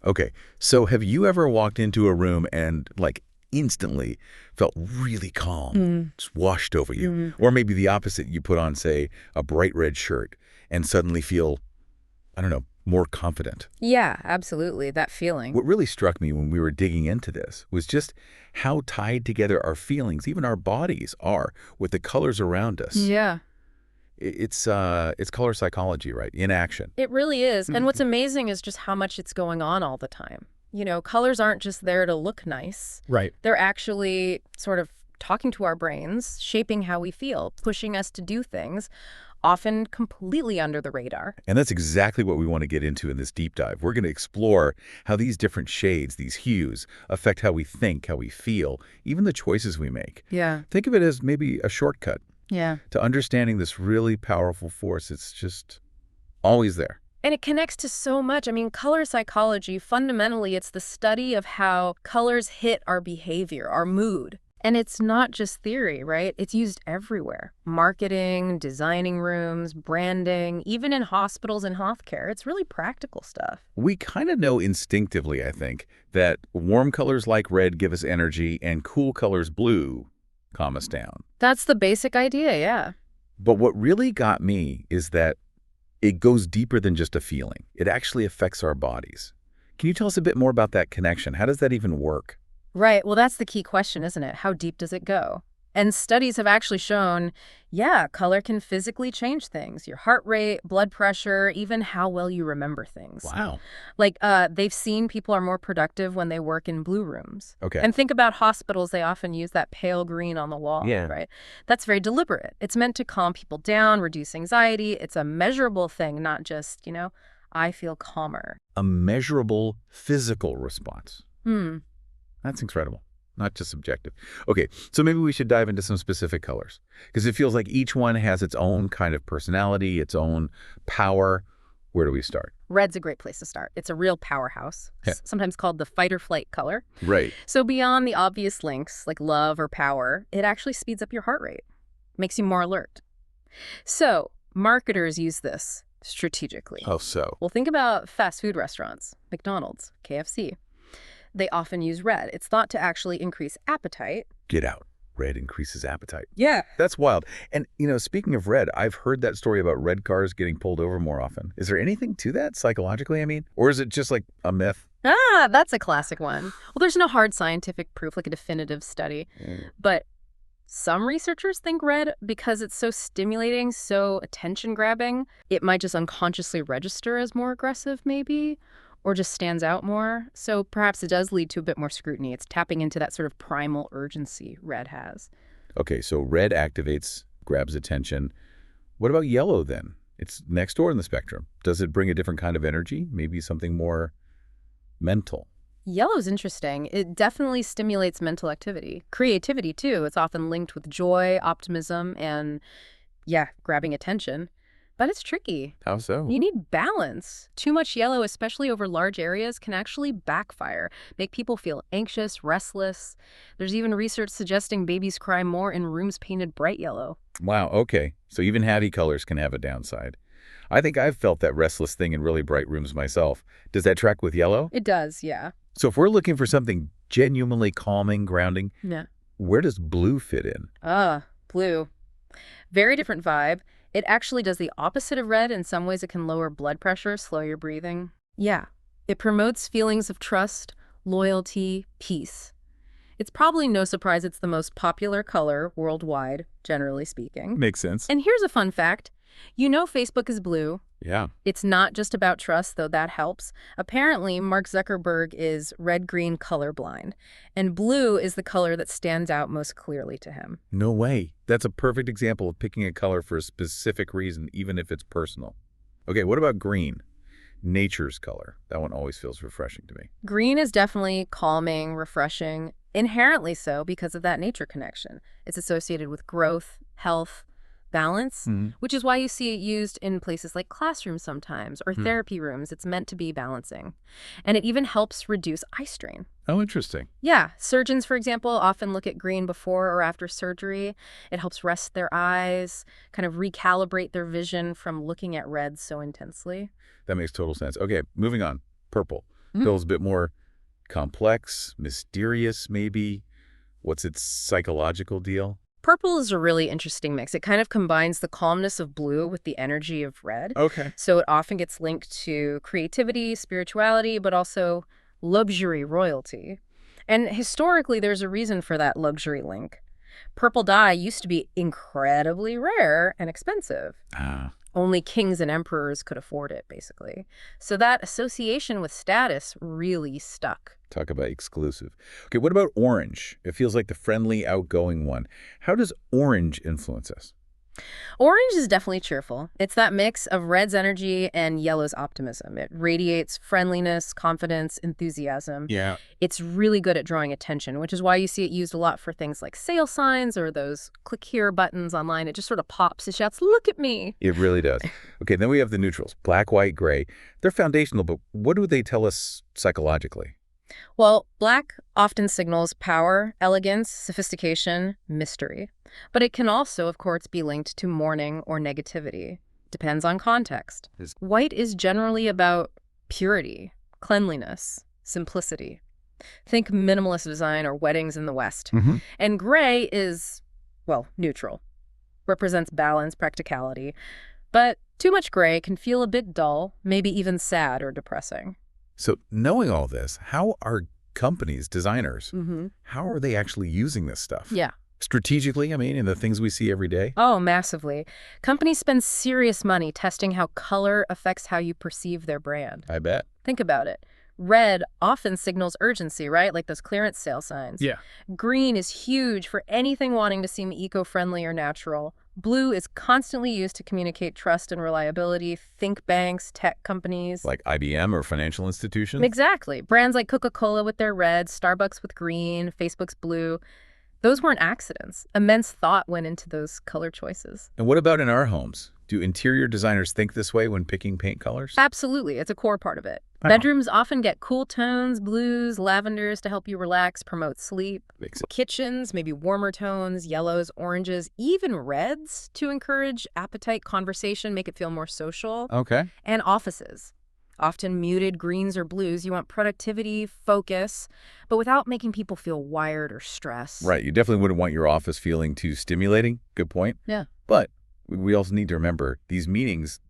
Okay, so have you ever walked into a room and, like, instantly felt really calm, just washed over you? Or maybe the opposite, you put on, say, a bright red shirt and suddenly feel, I don't know, more confident. Yeah, absolutely. That feeling. What really struck me when we were digging into this was just how tied together our feelings, even our bodies, are with the colors around us. Yeah. It's color psychology, right? In action. It really is. And what's amazing is just how much it's going on all the time. You know, colors aren't just there to look nice. Right. They're actually sort of talking to our brains, shaping how we feel, pushing us to do things, often completely under the radar. And that's exactly what we want to get into in this deep dive. We're going to explore how these different shades, these hues, affect how we think, how we feel, even the choices we make. Yeah. Think of it as maybe a shortcut Yeah. to understanding this really powerful force. It's just always there. And it connects to so much. I mean, color psychology, fundamentally, it's the study of how colors hit our behavior, our mood. And it's not just theory, right? It's used everywhere. Marketing, designing rooms, branding, even in hospitals and healthcare. It's really practical stuff. We kind of know instinctively, I think, that warm colors like red give us energy and cool colors blue calm us down. That's the basic idea, yeah. But what really got me is that it goes deeper than just a feeling. It actually affects our bodies. Can you tell us a bit more about that connection? How does that even work? Right. Well, that's the key question, isn't it? How deep does it go? And studies have actually shown, yeah, color can physically change things. Your heart rate, blood pressure, even how well you remember things. Wow. Like, they've seen people are more productive when they work in blue rooms. Okay. And think about hospitals. They often use that pale green on the wall, Yeah. right? That's very deliberate. It's meant to calm people down, reduce anxiety. It's a measurable thing, not just, I feel calmer. A measurable physical response. Hmm. That's incredible. Not just subjective. Okay, so maybe we should dive into some specific colors because it feels like each one has its own kind of personality, its own power. Where do we start? Red's a great place to start. It's a real powerhouse, Yeah. sometimes called the fight or flight color. Right. So beyond the obvious links like love or power, it actually speeds up your heart rate, makes you more alert. So marketers use this strategically. Oh, so. Well, think about fast food restaurants, McDonald's, KFC. They often use red. It's thought to actually increase appetite. Get out. Red increases appetite. Yeah. That's wild. And, speaking of red, I've heard that story about red cars getting pulled over more often. Is there anything to that psychologically, I mean? Or is it just like a myth? That's a classic one. Well, there's no hard scientific proof, like a definitive study. But some researchers think red, because it's so stimulating, so attention-grabbing, it might just unconsciously register as more aggressive, maybe, or just stands out more. So perhaps it does lead to a bit more scrutiny. It's tapping into that sort of primal urgency red has. Okay, so red activates, grabs attention. What about yellow then? It's next door in the spectrum. Does it bring a different kind of energy? Maybe something more mental? Yellow's interesting. It definitely stimulates mental activity. Creativity, too. It's often linked with joy, optimism, and, grabbing attention. But it's tricky. How so? You need balance. Too much yellow, especially over large areas, can actually backfire, make people feel anxious, restless. There's even research suggesting babies cry more in rooms painted bright yellow. Wow, okay. So even happy colors can have a downside. I think I've felt that restless thing in really bright rooms myself. Does that track with yellow? It does, yeah. So if we're looking for something genuinely calming, grounding, Yeah. where does blue fit in? Blue. Very different vibe. It actually does the opposite of red. In some ways, it can lower blood pressure, slow your breathing. Yeah. It promotes feelings of trust, loyalty, peace. It's probably no surprise it's the most popular color worldwide, generally speaking. Makes sense. And here's a fun fact. Facebook is blue. Yeah. It's not just about trust, though that helps. Apparently, Mark Zuckerberg is red-green colorblind, and blue is the color that stands out most clearly to him. No way. That's a perfect example of picking a color for a specific reason, even if it's personal. Okay, what about green? Nature's color. That one always feels refreshing to me. Green is definitely calming, refreshing, inherently so because of that nature connection. It's associated with growth, health, balance, which is why you see it used in places like classrooms sometimes or therapy rooms. It's meant to be balancing. And it even helps reduce eye strain. Oh, interesting. Yeah. Surgeons, for example, often look at green before or after surgery. It helps rest their eyes, kind of recalibrate their vision from looking at red so intensely. That makes total sense. Okay, moving on. Purple. Feels a bit more complex, mysterious, maybe. What's its psychological deal? Purple is a really interesting mix. It kind of combines the calmness of blue with the energy of red. Okay. So it often gets linked to creativity, spirituality, but also luxury royalty. And historically, there's a reason for that luxury link. Purple dye used to be incredibly rare and expensive. Ah, Only kings and emperors could afford it, basically. So that association with status really stuck. talk about exclusive. Okay, what about orange? It feels like the friendly, outgoing one. How does orange influence us? Orange is definitely cheerful. It's that mix of red's energy and yellow's optimism. It radiates friendliness, confidence, enthusiasm. Yeah. It's really good at drawing attention, which is why you see it used a lot for things like sale signs or those click here buttons online. It just sort of pops. It shouts, "Look at me." It really does. Okay, then we have the neutrals, black, white, gray. They're foundational, but what do they tell us psychologically? Well, black often signals power, elegance, sophistication, mystery. But it can also, of course, be linked to mourning or negativity. Depends on context. White is generally about purity, cleanliness, simplicity. Think minimalist design or weddings in the West. Mm-hmm. And gray is, well, neutral. Represents balance, practicality. But too much gray can feel a bit dull, maybe even sad or depressing. So knowing all this, how are companies, designers, Mm-hmm. how are they actually using this stuff? Yeah. Strategically, I mean, in the things we see every day? Oh, massively. Companies spend serious money testing how color affects how you perceive their brand. I bet. Think about it. Red often signals urgency, right? Like those clearance sale signs. Yeah. Green is huge for anything wanting to seem eco-friendly or natural. Blue is constantly used to communicate trust and reliability. Think banks, tech companies. Like IBM or financial institutions? Exactly. Brands like Coca-Cola with their red, Starbucks with green, Facebook's blue. Those weren't accidents. Immense thought went into those color choices. And what about in our homes? Do interior designers think this way when picking paint colors? Absolutely. It's a core part of it. Oh. Bedrooms often get cool tones, blues, lavenders to help you relax, promote sleep. Makes sense. Kitchens, maybe warmer tones, yellows, oranges, even reds to encourage appetite, conversation, make it feel more social. Okay. And offices. Often muted greens or blues. You want productivity, focus, but without making people feel wired or stressed. Right. You definitely wouldn't want your office feeling too stimulating. Good point. Yeah. But we also need to remember these meanings,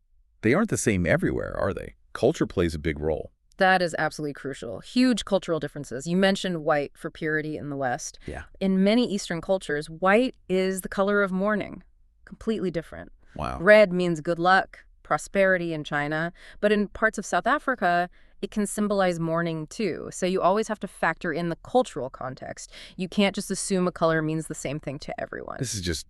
they aren't the same everywhere, are they? Culture plays a big role. That is absolutely crucial. Huge cultural differences. You mentioned white for purity in the West. Yeah. In many Eastern cultures, white is the color of mourning. Completely different. Wow. Red means good luck, prosperity in China, but in parts of South Africa, it can symbolize mourning too. So you always have to factor in the cultural context. You can't just assume a color means the same thing to everyone. This is just,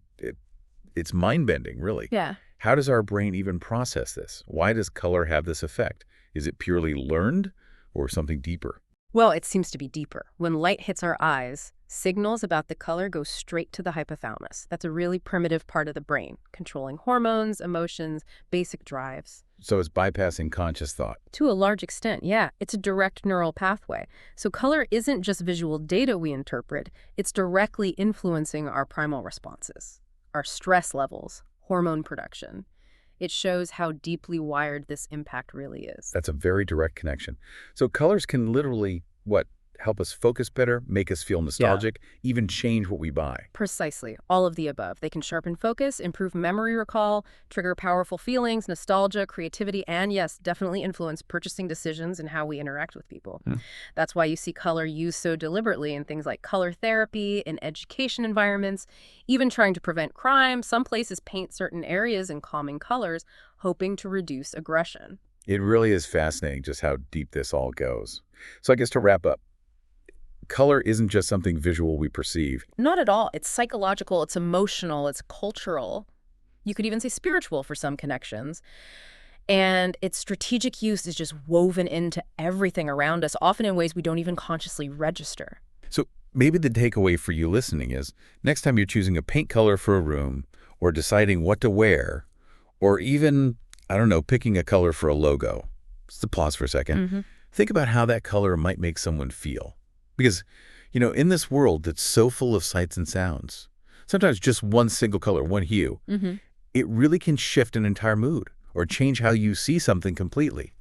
it's mind-bending, really. Yeah. How does our brain even process this? Why does color have this effect? Is it purely learned or something deeper? Well, it seems to be deeper. When light hits our eyes, signals about the color go straight to the hypothalamus. That's a really primitive part of the brain, controlling hormones, emotions, basic drives. So it's bypassing conscious thought. To a large extent, yeah. It's a direct neural pathway. So color isn't just visual data we interpret. It's directly influencing our primal responses, our stress levels, hormone production. It shows how deeply wired this impact really is. That's a very direct connection. So colors can literally, help us focus better, make us feel nostalgic, even change what we buy. Precisely. All of the above. They can sharpen focus, improve memory recall, trigger powerful feelings, nostalgia, creativity, and yes, definitely influence purchasing decisions and how we interact with people. That's why you see color used so deliberately in things like color therapy, in education environments, even trying to prevent crime. Some places paint certain areas in calming colors, hoping to reduce aggression. It really is fascinating just how deep this all goes. So I guess to wrap up, color isn't just something visual we perceive. Not at all. It's psychological, it's emotional, it's cultural. You could even say spiritual for some connections. And its strategic use is just woven into everything around us, often in ways we don't even consciously register. So maybe the takeaway for you listening is, next time you're choosing a paint color for a room, or deciding what to wear, or even, I don't know, picking a color for a logo, just to pause for a second, think about how that color might make someone feel. Because, in this world that's so full of sights and sounds, sometimes just one single color, one hue, it really can shift an entire mood or change how you see something completely.